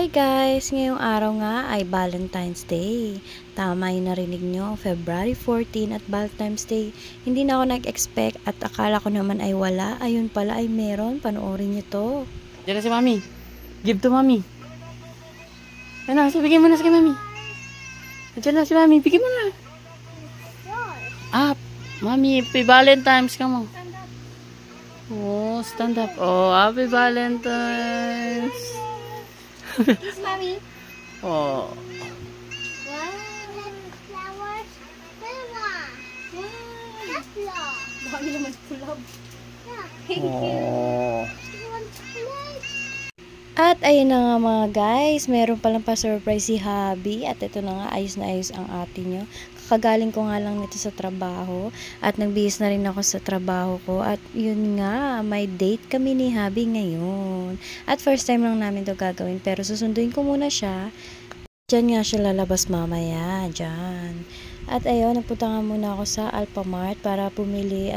Hi guys! Ngayong araw nga ay Valentine's Day. Tama yung narinig nyo, February 14 at Valentine's Day. Hindi na ako nag-expect at akala ko naman ay wala. Ayun pala ay meron. Panoorin nyo to. Diyan na si Mami. Give to Mami. Ano, bigyan mo na si Mami. Diyan na si Mami. Bigyan mo na. Up. Mami, happy Valentine's ka mo. Oh, stand up. Oh, happy Valentine's. Yes, Mommy. Oh. Wow. Flowers. Wow. That's love. Dami naman kulab. Yeah. Oh. You want to play? At ayun na nga mga guys, meron palang pa-surprise si Habi at ito na nga, ayos na ayos ang ate nyo. Kakagaling ko nga lang nito sa trabaho at nagbihis na rin ako sa trabaho ko at yun nga, may date kami ni Habi ngayon. At first time lang namin to gagawin pero susunduin ko muna siya. Diyan nga siya lalabas mamaya, diyan. At ayun, nagpunta nga muna ako sa Alphamart para pumili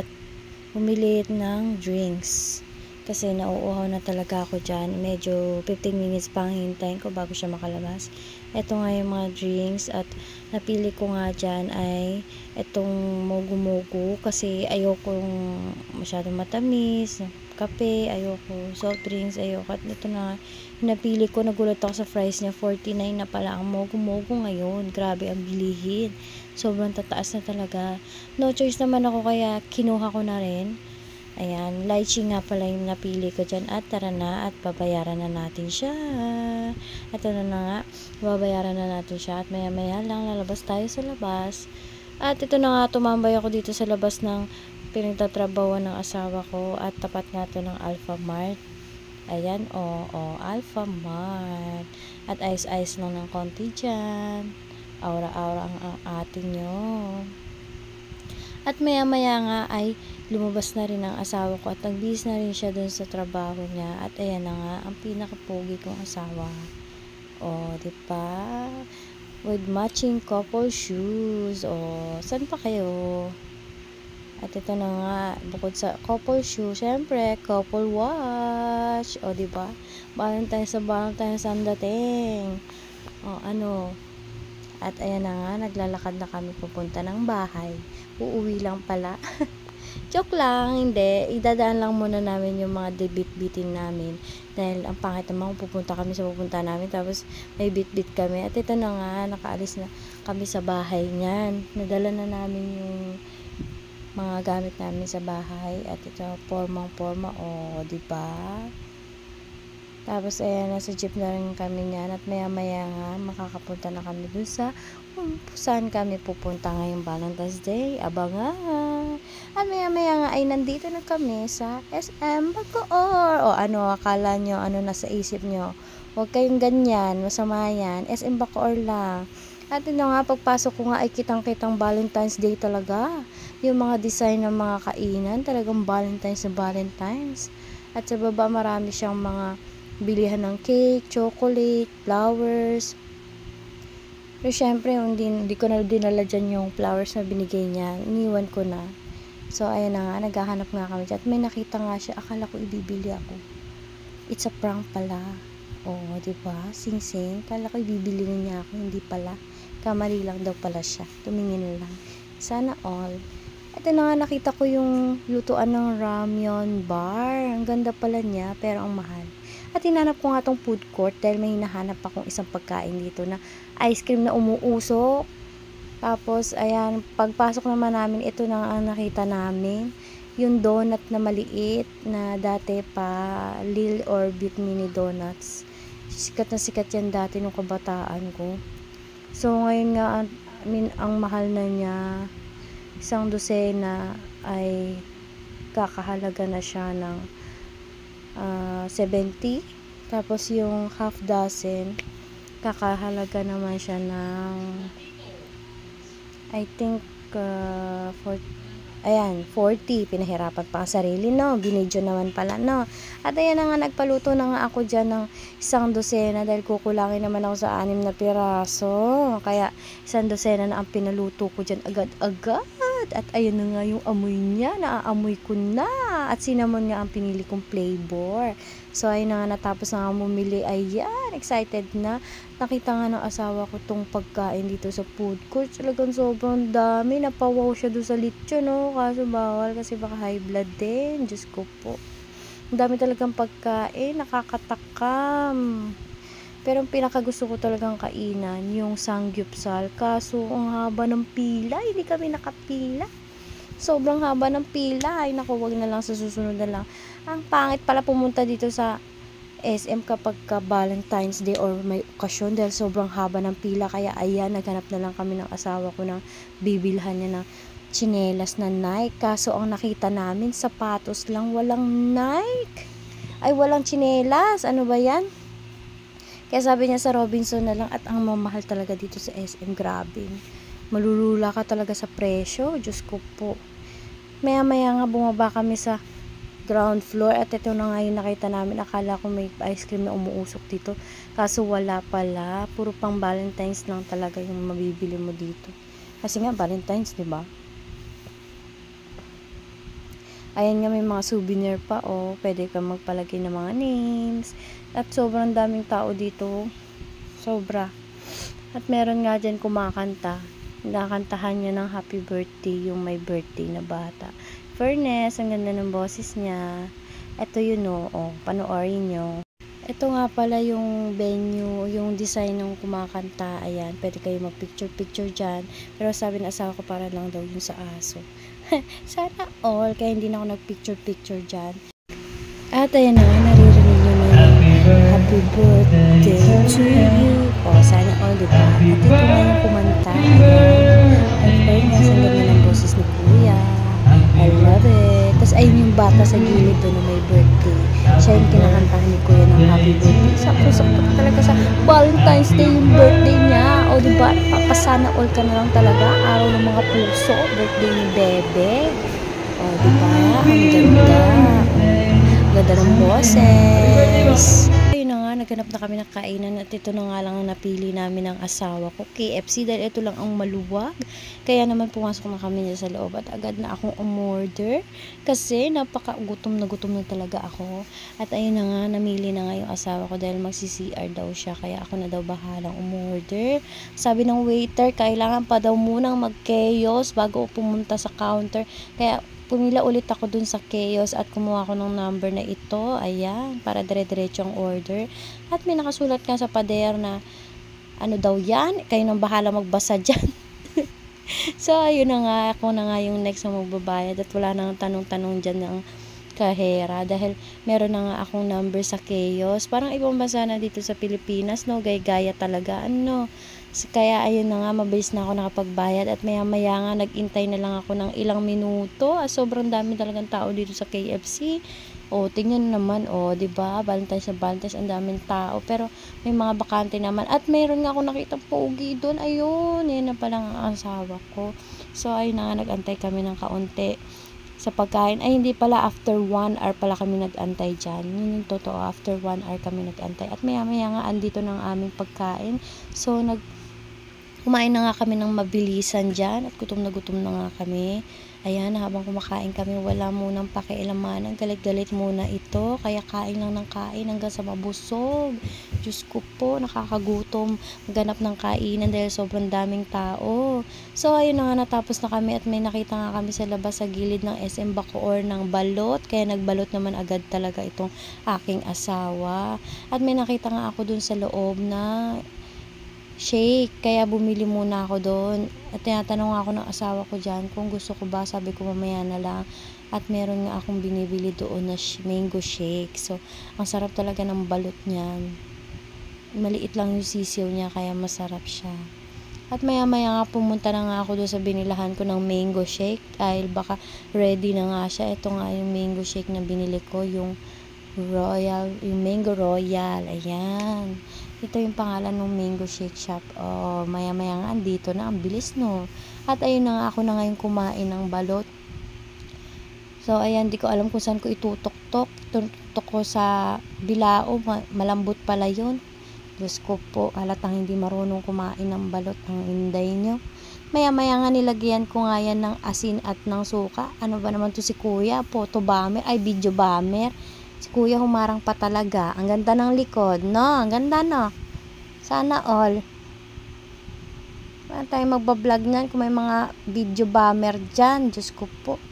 ng drinks. Kasi nauuhaw na talaga ako dyan. Medyo 15 minutes pang hintayin ko bago siya makalabas. Ito nga yung mga drinks at napili ko nga dyan ay itong mogu-mogu kasi ayokong masyadong matamis, kape, ayoko, soft drinks, ayoko. At ito na napili ko, nagulat ako sa price niya, 49 na pala ang mogu-mogu ngayon. Grabe ang bilihin. Sobrang tataas na talaga. No choice naman ako kaya kinuha ko na rin. Ayan, lychee nga pala yung napili ko dyan. At tara na at babayaran na natin siya. At ito na nga, babayaran na natin siya. At maya maya lang lalabas tayo sa labas. At ito na nga, tumambay ako dito sa labas ng pinagtatrabawan ng asawa ko. At tapat nga to ng Alphamart. Ayan, Alphamart. At ice-ice lang ng konti dyan. Aura-aura ang ating nyo. At maya-maya nga ay lumabas na rin ang asawa ko at nagbihis na rin siya dun sa trabaho niya. At ayan na nga, ang pinakapogi kong asawa. O, diba? With matching couple shoes. O, saan pa kayo? At ito na nga, bukod sa couple shoes, syempre, couple watch. O, diba? Valentine's ang dating. O, ano? At ayan na nga, naglalakad na kami pupunta ng bahay. Uuwi lang pala. Joke lang, hindi. Idadaan lang muna namin yung mga debit-bitin namin. Dahil ang pangit naman kung pupunta kami sa pupunta namin. Tapos may bit-bit kami. At ito na nga, nakaalis na kami sa bahay niyan. Nadala na namin yung mga gamit namin sa bahay. At ito, pormang-porma. O, diba? Tapos ayan, nasa jeep na rin kami niyan at maya-maya nga makakapunta na kami dun sa saan kami pupunta ngayong Valentine's Day. Abangan! At maya-maya nga ay nandito na kami sa SM Bacoor. O ano, akala nyo, ano nasa isip nyo? Huwag kayong ganyan, masama yan. SM Bacoor lang. At yun nga, pagpasok ko nga ay kitang-kitang Valentine's Day talaga. Yung mga design ng mga kainan, talagang Valentine's na Valentine's. At sa baba marami siyang mga bilihan ng cake, chocolate, flowers. Pero syempre, hindi ko na dinala dyan yung flowers na binigay niya. Iniwan ko na. So, ayan na nga, naghahanap nga kami dyan. At may nakita nga siya, akala ko ibibili ako. It's a prank pala. Oo, diba? Sing-sing. Akala ko ibibili na niya ako, hindi pala. Kamali lang daw pala siya. Tumingin lang. Sana all. Ito na nga, nakita ko yung lutuan ng ramyun bar. Ang ganda pala niya, pero ang mahal. At hinanap ko nga tong food court dahil may hinahanap akong isang pagkain dito na ice cream na umuusok. Tapos, ayan, pagpasok naman namin, ito na ang nakita namin. Yung donut na maliit na dati pa Lil Orbit mini donuts. Sikat na sikat yan dati nung kabataan ko. So, ngayon nga, ang mahal na niya. Isang dosena ay kakahalaga na siya ng 70. Tapos yung half dozen kakahalaga naman siya ng I think 40. Pinahirapan pa ang sarili, no? Binidyo naman pala, no? At ayan na nga, nagpaluto na nga ako dyan ng isang dosena dahil kukulangin naman ako sa 6 na piraso. Kaya isang dosena na ang pinaluto ko dyan agad-agad. agad. At ayun na nga yung amoy niya, naaamoy ko na. At cinnamon nga ang pinili kong flavor. So ayun na nga, natapos na nga bumili. Ayan, excited na. Nakita nga ng asawa ko tong pagkain dito sa food court. Talagang sobrang dami. Napawaw siya doon sa lechon, no? Kaso bawal kasi baka high blood din. Diyos ko po. Ang dami talagang pagkain. Nakakatakam. Pero ang pinakagusto ko talagang kainan, yung samgyeopsal. Kaso, ang haba ng pila. Hindi kami nakapila. Sobrang haba ng pila. Ay, naku, wag na lang sa susunod na lang. Ang pangit pala pumunta dito sa SM kapag ka Valentine's Day or may okasyon dahil sobrang haba ng pila. Kaya, ayan, naghanap na lang kami ng asawa ko ng bibilhan niya ng tsinelas na Nike. Kaso, ang nakita namin, sapatos lang. Walang Nike. Ay, walang tsinelas. Ano ba yan? Kaya sabi niya sa Robinson na lang at ang mamahal talaga dito sa SM, grabe. Malulula ka talaga sa presyo, Diyos ko po. Maya-maya nga bumaba kami sa ground floor at ito na nga yung nakita namin. Akala ko may ice cream na umuusok dito. Kaso wala pala. Puro pang Valentine's lang talaga yung mabibili mo dito. Kasi nga Valentine's, di ba? Ayan nga, may mga souvenir pa, oh. Pwede kang magpalagay ng mga names. At sobrang daming tao dito. Sobra. At meron nga dyan kumakanta. Nakantahan niya ng happy birthday yung may birthday na bata. Fairness, ang ganda ng boses niya. Ito yun, oh. Panoorin nyo. Ito nga pala yung venue, yung design ng kumakanta. Ayan, pwede kayo mag-picture-picture dyan. Pero sabi ng asawa ko, para lang daw yun sa aso. Sana all, kaya hindi na ako nag-picture-picture dyan. At ayan na, naririnig nyo na yung happy birthday to you. O, sana all, diba? At ito nga yung kumanta. Ayan. At fairness, ang ganda ng boses ni Kuya. I love it. Tapos ayun yung bata sa gilid doon na may birthday. Siya yung kinakantahan ni Kuya ng happy birthday. Sakto-sakto talaga sa Valentine's Day yung birthday niya. O diba, papasana all ka na lang talaga. Araw ng mga puso. Birthday ni Bebe. O diba, ang ganda. Ganda ng boses. Ayun na nga, naghanap na kami ng kainan at ito na nga lang ang napili namin ng asawa ko, KFC, dahil ito lang ang maluwag. Kaya naman pumasok na kami niya sa loob at agad na akong umorder kasi napaka-gutom na talaga ako. At ayun na nga, namili na nga yung asawa ko dahil magsi-CR daw siya, kaya ako na daw bahalang umorder. Sabi ng waiter, kailangan pa daw munang mag-chaos bago pumunta sa counter. Kaya pumila ulit ako dun sa chaos at kumuha ko ng number na ito. Ayan, para dire-diretso ang order. At may nakasulat nga sa pader na ano daw yan, kayo nang bahala magbasa dyan. So, ayun na nga, ako na nga yung next na magbabayad at wala nang tanong-tanong dyan ng kahera dahil meron na nga akong number sa chaos. Parang ibang bansa na dito sa Pilipinas, no? Gaya talaga, ano? Kaya ayun na nga, mabilis na ako nakapagbayad at maya-maya nga nag-intay na lang ako ng ilang minuto. Sobrang dami talagang tao dito sa KFC. O, tingnan naman, o, diba? Valentine's na Valentine's, ang daming tao. Pero may mga bakante naman. At mayroon nga ako nakita pogi doon. Ayun, yan na palang ang asawa ko. So, ayun na nga, nag-antay kami ng kaunti sa pagkain. Ay, hindi pala, after 1 hour pala kami nag-antay dyan. Yun yung totoo, after 1 hour kami nag-antay. At maya-maya nga, andito ng aming pagkain. So, kumain na nga kami ng mabilisan dyan at gutom na nga kami. Ayan, habang kumakain kami, wala munang pakialaman. Ang galit-galit muna ito. Kaya kain lang ng kain hanggang sa mabusog. Diyos ko po, nakakagutom. Maghanap ng kainan dahil sobrang daming tao. So, ayun na nga, natapos na kami at may nakita nga kami sa labas sa gilid ng SM Bacoor ng balot. Kaya nagbalot naman agad talaga itong aking asawa. At may nakita nga ako dun sa loob na shake, kaya bumili muna ako doon at tinatanong ako ng asawa ko dyan kung gusto ko ba, sabi ko mamaya na lang. At meron nga akong binibili doon na mango shake. So, ang sarap talaga ng balot niyan, maliit lang yung sisiw niya kaya masarap siya. At maya-maya nga pumunta na nga ako doon sa binilahan ko ng mango shake dahil baka ready na nga siya. Ito nga yung mango shake na binili ko, yung Royal, yung Mango Royal. Ayan. Ito yung pangalan ng mango shake shop. Oh, maya-maya nga andito na, ang bilis, no. At ayun na nga, ako na ngayon kumain ng balot. So ayan, di ko alam kung saan ko itutok-tok. Tutok ko sa bilao, malambot pala yun. Diyos ko po, halatang hindi marunong kumain ng balot ang inday nyo. Maya-maya nga nilagyan ko nga yan ng asin at ng suka. Ano ba naman to si kuya? Photo bomber, ay video bomber. Si kuya humarang pa talaga. Ang ganda ng likod, no? Ang ganda, no? Sana all. Paano tayo magbablog niyan kung may mga video bomber dyan? Diyos ko po.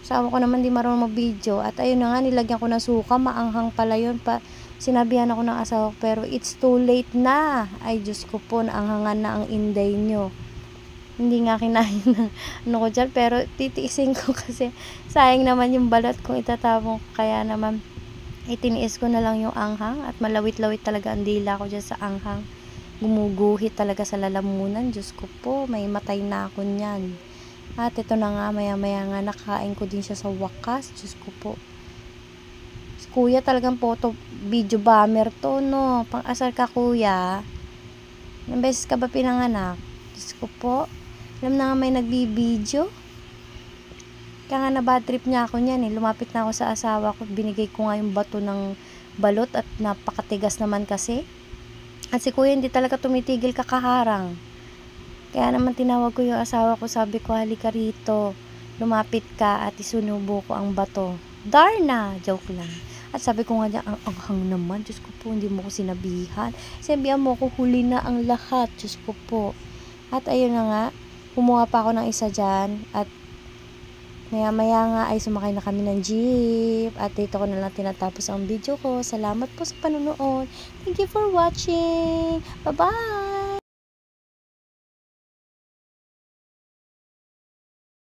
Asawa ko naman di marunong mag-video. At ayun na nga, nilagyan ko ng suka. Maanghang pala yun. Sinabihan ako ng asawa ko, pero it's too late na. Ay, Diyos ko po, naanghangan na ang inday nyo. Hindi nga kinain ng ano ko dyan, pero titiisin ko kasi sayang naman yung balot kung itatapon ko. Kaya naman, itiniis ko na lang yung anghang at malawit-lawit talaga ang dila ko dyan sa anghang. Gumuguhit talaga sa lalamunan. Diyos ko po, may matay na ako niyan. At ito na nga, maya-maya nga, nakain ko din siya sa wakas. Diyos ko po. Si kuya talagang photo, video bomber to, no? Pang-asar ka, kuya. Ilang beses ka ba pinanganak? Diyos ko po. Alam na nga may nagbibideo. Kaya nga na bad trip niya ako niyan eh. Lumapit na ako sa asawa ko. Binigay ko nga yung bato ng balot at napakatigas naman kasi. At si kuya hindi talaga tumitigil kakaharang. Kaya naman tinawag ko yung asawa ko. Sabi ko, halika rito. Lumapit ka at isunubo ko ang bato. Darna! Joke lang. At sabi ko nga niya, ang anghang naman. Diyos ko po, hindi mo ko sinabihan. Sabihan mo ko, huli na ang lahat. Diyos ko po. At ayun na nga, kumuha pa ako ng isa dyan. At maya-maya nga ay sumakay na kami ng jeep. At dito ko na lang tinatapos ang video ko. Salamat po sa panonood. Thank you for watching. Bye-bye!